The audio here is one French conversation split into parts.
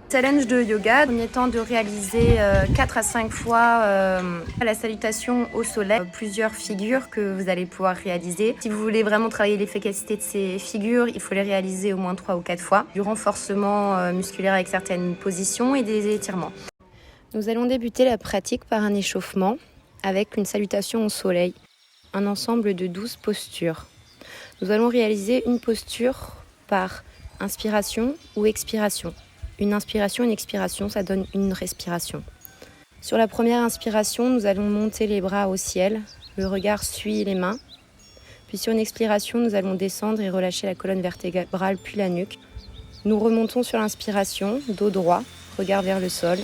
Challenge de yoga, premier temps de réaliser 4 à 5 fois la salutation au soleil, plusieurs figures que vous allez pouvoir réaliser. Si vous voulez vraiment travailler l'efficacité de ces figures, il faut les réaliser au moins 3 ou 4 fois. Du renforcement musculaire avec certaines positions et des étirements. Nous allons débuter la pratique par un échauffement avec une salutation au soleil, un ensemble de 12 postures. Nous allons réaliser une posture par inspiration ou expiration. Une inspiration, une expiration, ça donne une respiration. Sur la première inspiration, nous allons monter les bras au ciel, le regard suit les mains. Puis sur une expiration, nous allons descendre et relâcher la colonne vertébrale puis la nuque. Nous remontons sur l'inspiration, dos droit, regard vers le sol.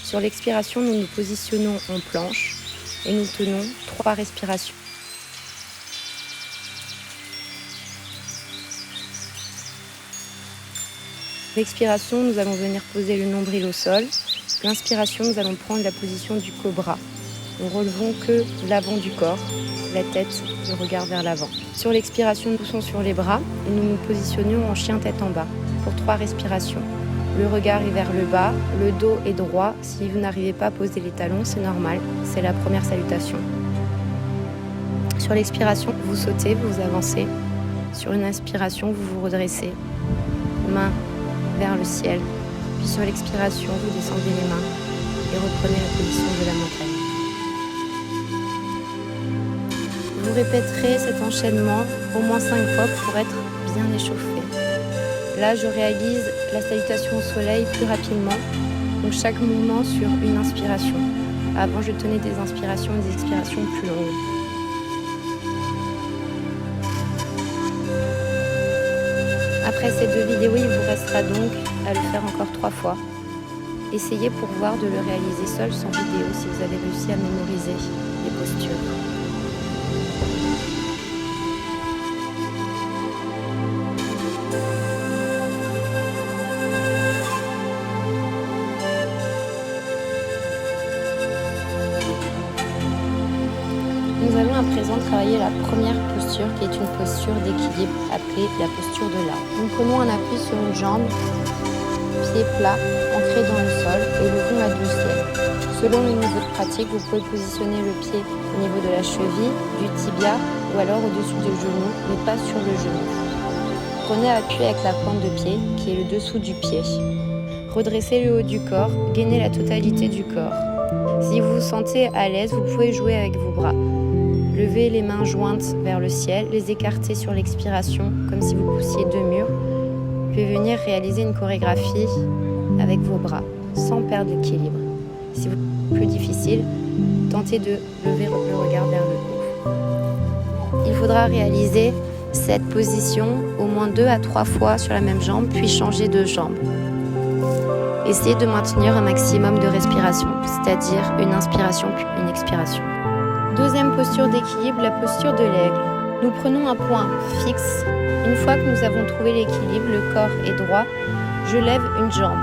Sur l'expiration, nous nous positionnons en planche et nous tenons 3 respirations. L'expiration, nous allons venir poser le nombril au sol. L'inspiration, nous allons prendre la position du cobra. Nous relevons que l'avant du corps, la tête, le regard vers l'avant. Sur l'expiration, nous poussons sur les bras et nous nous positionnons en chien tête en bas pour 3 respirations. Le regard est vers le bas, le dos est droit. Si vous n'arrivez pas à poser les talons, c'est normal, c'est la première salutation. Sur l'expiration, vous sautez, vous avancez. Sur une inspiration, vous vous redressez. Main vers le ciel, puis sur l'expiration, vous descendez les mains et reprenez la position de la montagne. Vous répéterez cet enchaînement au moins 5 fois pour être bien échauffé. Là, je réalise la salutation au soleil plus rapidement, donc chaque mouvement sur une inspiration. Avant, je tenais des inspirations et des expirations plus longues. Après ces 2 vidéos, il vous restera donc à le faire encore 3 fois. Essayez pour voir de le réaliser seul sans vidéo si vous avez réussi à mémoriser les postures. Nous allons à présent travailler la première posture qui est une posture d'équilibre appelée la posture de l'arbre. Nous prenons un appui sur une jambe, pied plat, ancré dans le sol et levons la du ciel. Selon le niveau de pratique, vous pouvez positionner le pied au niveau de la cheville, du tibia ou alors au-dessus du genou, mais pas sur le genou. Prenez appui avec la pointe de pied qui est le dessous du pied. Redressez le haut du corps, gainez la totalité du corps. Si vous vous sentez à l'aise, vous pouvez jouer avec vos bras. Levez les mains jointes vers le ciel, les écarter sur l'expiration, comme si vous poussiez 2 murs. Puis venir réaliser une chorégraphie avec vos bras, sans perdre l'équilibre. Si vous c'est plus difficile, tentez de lever le regard vers le haut. Il faudra réaliser cette position au moins 2 à 3 fois sur la même jambe, puis changer de jambe. Essayez de maintenir un maximum de respiration, c'est-à-dire une inspiration puis une expiration. Deuxième posture d'équilibre, la posture de l'aigle. Nous prenons un point fixe. Une fois que nous avons trouvé l'équilibre, le corps est droit, je lève une jambe.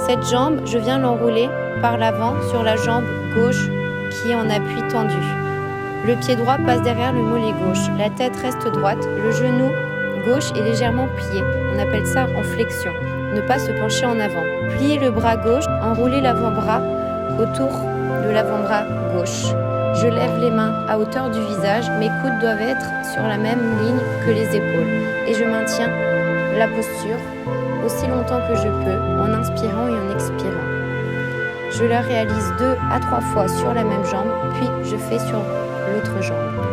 Cette jambe, je viens l'enrouler par l'avant sur la jambe gauche qui est en appui tendu. Le pied droit passe derrière le mollet gauche. La tête reste droite, le genou gauche est légèrement plié. On appelle ça en flexion. Ne pas se pencher en avant. Pliez le bras gauche, enroulez l'avant-bras autour de l'avant-bras gauche. Je lève les mains à hauteur du visage, mes coudes doivent être sur la même ligne que les épaules. Et je maintiens la posture aussi longtemps que je peux, en inspirant et en expirant. Je la réalise 2 à 3 fois sur la même jambe, puis je fais sur l'autre jambe.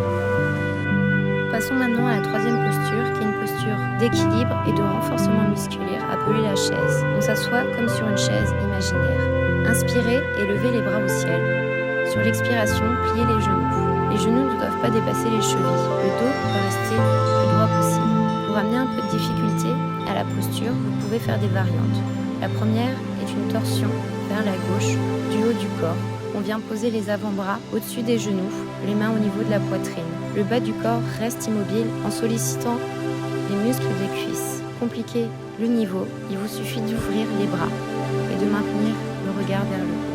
Passons maintenant à la troisième posture, qui est une posture d'équilibre et de renforcement musculaire, appelée la chaise. On s'assoit comme sur une chaise imaginaire. Inspirez et levez les bras au ciel. Sur l'expiration, pliez les genoux. Les genoux ne doivent pas dépasser les chevilles. Le dos doit rester le plus droit possible. Pour amener un peu de difficulté à la posture, vous pouvez faire des variantes. La première est une torsion vers la gauche du haut du corps. On vient poser les avant-bras au-dessus des genoux, les mains au niveau de la poitrine. Le bas du corps reste immobile en sollicitant les muscles des cuisses. Compliquez le niveau, il vous suffit d'ouvrir les bras et de maintenir le regard vers le haut.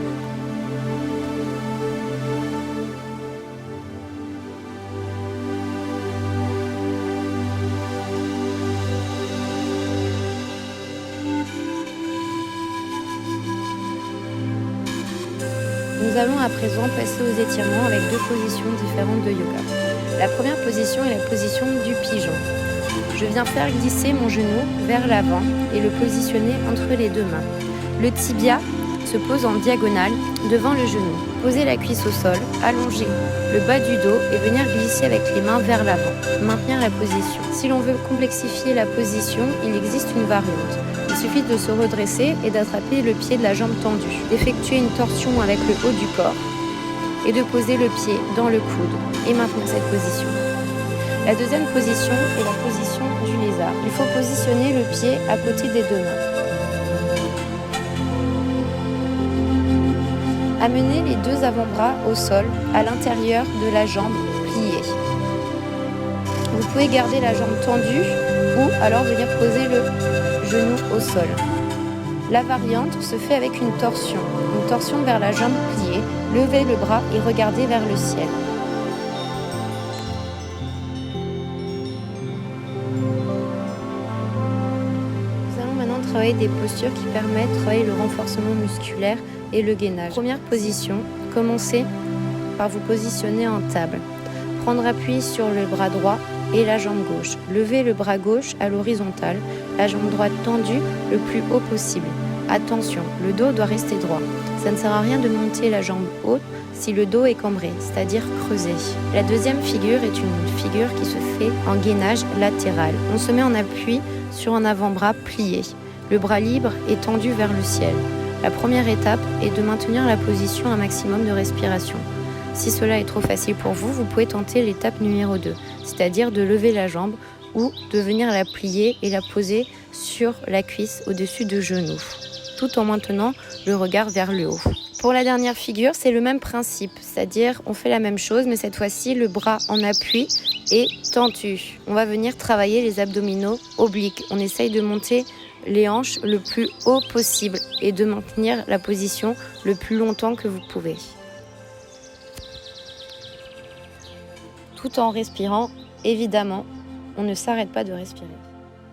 Nous allons à présent passer aux étirements avec deux positions différentes de yoga. La première position est la position du pigeon. Je viens faire glisser mon genou vers l'avant et le positionner entre les deux mains. Le tibia se pose en diagonale devant le genou. Posez la cuisse au sol, allongez le bas du dos et venir glisser avec les mains vers l'avant. Maintenir la position. Si l'on veut complexifier la position, il existe une variante. Il suffit de se redresser et d'attraper le pied de la jambe tendue, d'effectuer une torsion avec le haut du corps et de poser le pied dans le coude et maintenir cette position. La deuxième position est la position du lézard. Il faut positionner le pied à côté des deux mains. Amenez les deux avant-bras au sol, à l'intérieur de la jambe pliée. Vous pouvez garder la jambe tendue ou alors venir poser le genou au sol. La variante se fait avec une torsion vers la jambe pliée. Levez le bras et regardez vers le ciel. Nous allons maintenant travailler des postures qui permettent de travailler le renforcement musculaire et le gainage. Première position, commencez par vous positionner en table. Prendre appui sur le bras droit et la jambe gauche. Levez le bras gauche à l'horizontale, la jambe droite tendue le plus haut possible. Attention, le dos doit rester droit. Ça ne sert à rien de monter la jambe haute si le dos est cambré, c'est-à-dire creusé. La deuxième figure est une figure qui se fait en gainage latéral. On se met en appui sur un avant-bras plié, le bras libre et tendu vers le ciel. La première étape est de maintenir la position un maximum de respiration. Si cela est trop facile pour vous, vous pouvez tenter l'étape numéro 2, c'est-à-dire de lever la jambe ou de venir la plier et la poser sur la cuisse au-dessus du genou, tout en maintenant le regard vers le haut. Pour la dernière figure, c'est le même principe, c'est-à-dire on fait la même chose, mais cette fois-ci le bras en appui et tendu. On va venir travailler les abdominaux obliques. On essaye de monter les hanches le plus haut possible et de maintenir la position le plus longtemps que vous pouvez. Tout en respirant, évidemment, on ne s'arrête pas de respirer.